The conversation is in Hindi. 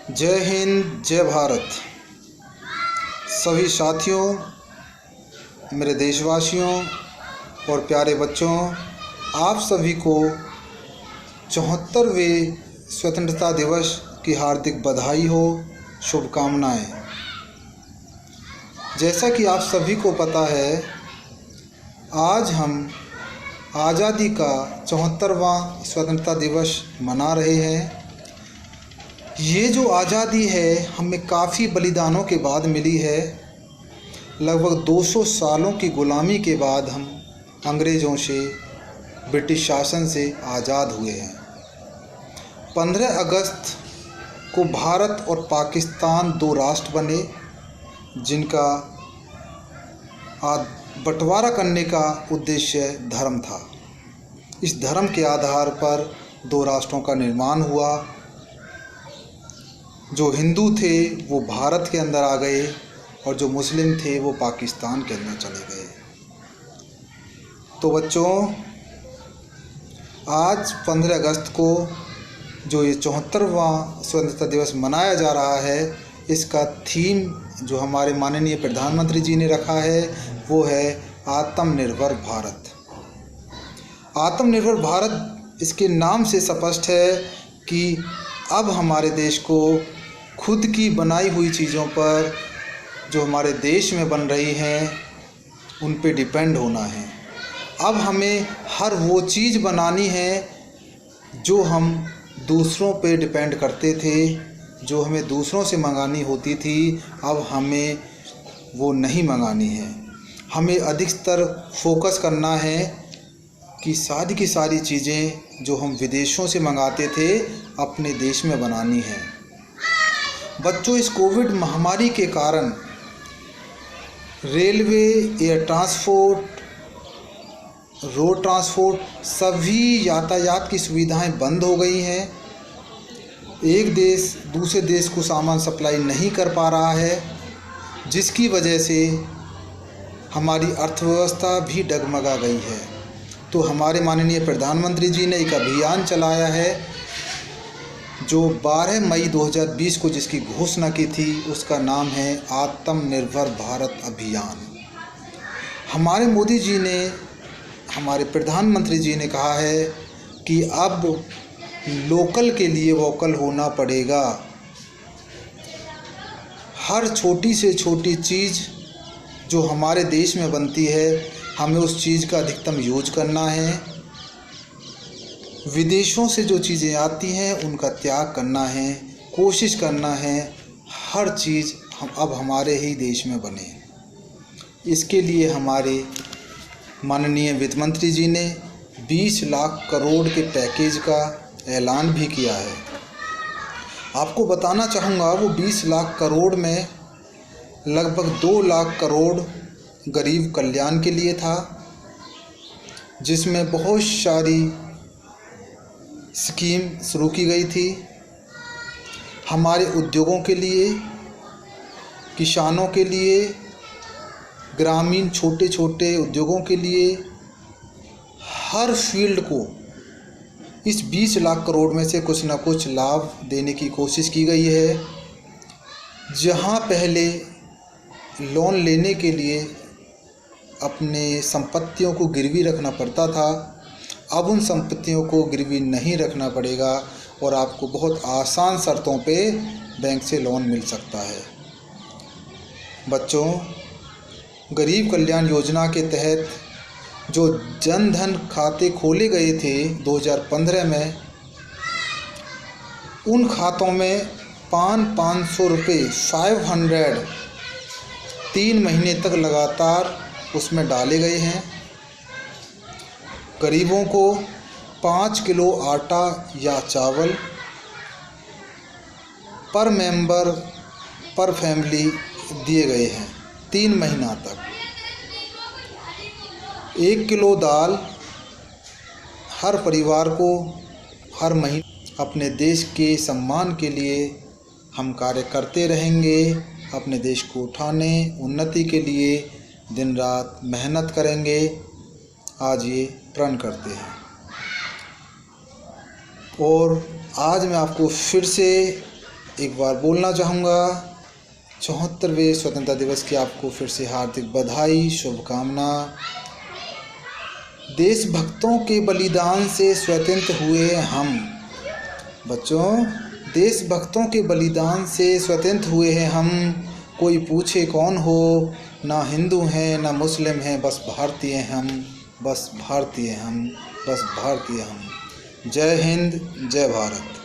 जय हिंद, जय भारत। सभी साथियों, मेरे देशवासियों और प्यारे बच्चों, आप सभी को 74वें स्वतंत्रता दिवस की हार्दिक बधाई हो, शुभकामनाएं। जैसा कि आप सभी को पता है, आज हम आज़ादी का 74वां स्वतंत्रता दिवस मना रहे हैं। ये जो आज़ादी है हमें काफ़ी बलिदानों के बाद मिली है। लगभग 200 सालों की ग़ुलामी के बाद हम अंग्रेज़ों से, ब्रिटिश शासन से आज़ाद हुए हैं। 15 अगस्त को भारत और पाकिस्तान दो राष्ट्र बने, जिनका बंटवारा करने का उद्देश्य धर्म था। इस धर्म के आधार पर दो राष्ट्रों का निर्माण हुआ। जो हिंदू थे वो भारत के अंदर आ गए और जो मुस्लिम थे वो पाकिस्तान के अंदर चले गए। तो बच्चों, आज 15 अगस्त को जो ये 74वां स्वतंत्रता दिवस मनाया जा रहा है, इसका थीम जो हमारे माननीय प्रधानमंत्री जी ने रखा है वो है आत्मनिर्भर भारत। आत्मनिर्भर भारत, इसके नाम से स्पष्ट है कि अब हमारे देश को खुद की बनाई हुई चीज़ों पर, जो हमारे देश में बन रही हैं, उन पे डिपेंड होना है। अब हमें हर वो चीज़ बनानी है जो हम दूसरों पे डिपेंड करते थे, जो हमें दूसरों से मंगानी होती थी, अब हमें वो नहीं मंगानी है। हमें अधिकतर फोकस करना है कि सारी की सारी चीज़ें जो हम विदेशों से मंगाते थे अपने देश में बनानी है। बच्चों, इस कोविड महामारी के कारण railway, air transport, road transport, सभी यातायात की सुविधाएं बंद हो गई हैं। एक देश दूसरे देश को सामान सप्लाई नहीं कर पा रहा है, जिसकी वजह से हमारी अर्थव्यवस्था भी डगमगा गई है। तो हमारे माननीय प्रधानमंत्री जी ने एक अभियान चलाया है जो 12 मई 2020 को जिसकी घोषणा की थी, उसका नाम है आत्मनिर्भर भारत अभियान। हमारे मोदी जी ने, हमारे प्रधानमंत्री जी ने कहा है कि अब लोकल के लिए वोकल होना पड़ेगा। हर छोटी से छोटी चीज़ जो हमारे देश में बनती है, हमें उस चीज़ का अधिकतम यूज करना है। विदेशों से जो चीज़ें आती हैं उनका त्याग करना है, कोशिश करना है हर चीज़ हम अब हमारे ही देश में बने। इसके लिए हमारे माननीय वित्त मंत्री जी ने 20 लाख करोड़ के पैकेज का ऐलान भी किया है। आपको बताना चाहूँगा, वो 20 लाख करोड़ में लगभग 2 लाख करोड़ गरीब कल्याण के लिए था, जिसमें बहुत सारी स्कीम शुरू की गई थी। हमारे उद्योगों के लिए, किसानों के लिए, ग्रामीण छोटे छोटे उद्योगों के लिए, हर फील्ड को इस 20 लाख करोड़ में से कुछ न कुछ लाभ देने की कोशिश की गई है। जहां पहले लोन लेने के लिए अपने संपत्तियों को गिरवी रखना पड़ता था, अब उन संपत्तियों को गिरवी नहीं रखना पड़ेगा और आपको बहुत आसान शर्तों पे बैंक से लोन मिल सकता है। बच्चों, गरीब कल्याण योजना के तहत जो जन धन खाते खोले गए थे 2015 में, उन खातों में 500 रुपये 500 3 महीने तक लगातार उसमें डाले गए हैं। गरीबों को 5 किलो आटा या चावल पर मेंबर पर फैमिली दिए गए हैं 3 महीना तक। 1 किलो दाल हर परिवार को हर महीने। अपने देश के सम्मान के लिए हम कार्य करते रहेंगे। अपने देश को उठाने, उन्नति के लिए दिन रात मेहनत करेंगे। आज ये प्रण करते हैं। और आज मैं आपको फिर से एक बार बोलना चाहूँगा, 74वें स्वतंत्रता दिवस की आपको फिर से हार्दिक बधाई, शुभकामना। देशभक्तों के बलिदान से स्वतंत्र हुए हम। बच्चों, देशभक्तों के बलिदान से स्वतंत्र हुए हैं हम। कोई पूछे कौन हो, ना हिंदू हैं ना मुस्लिम हैं, बस भारतीय हम, बस भारतीय हम, बस भारतीय हम। जय हिंद, जय भारत।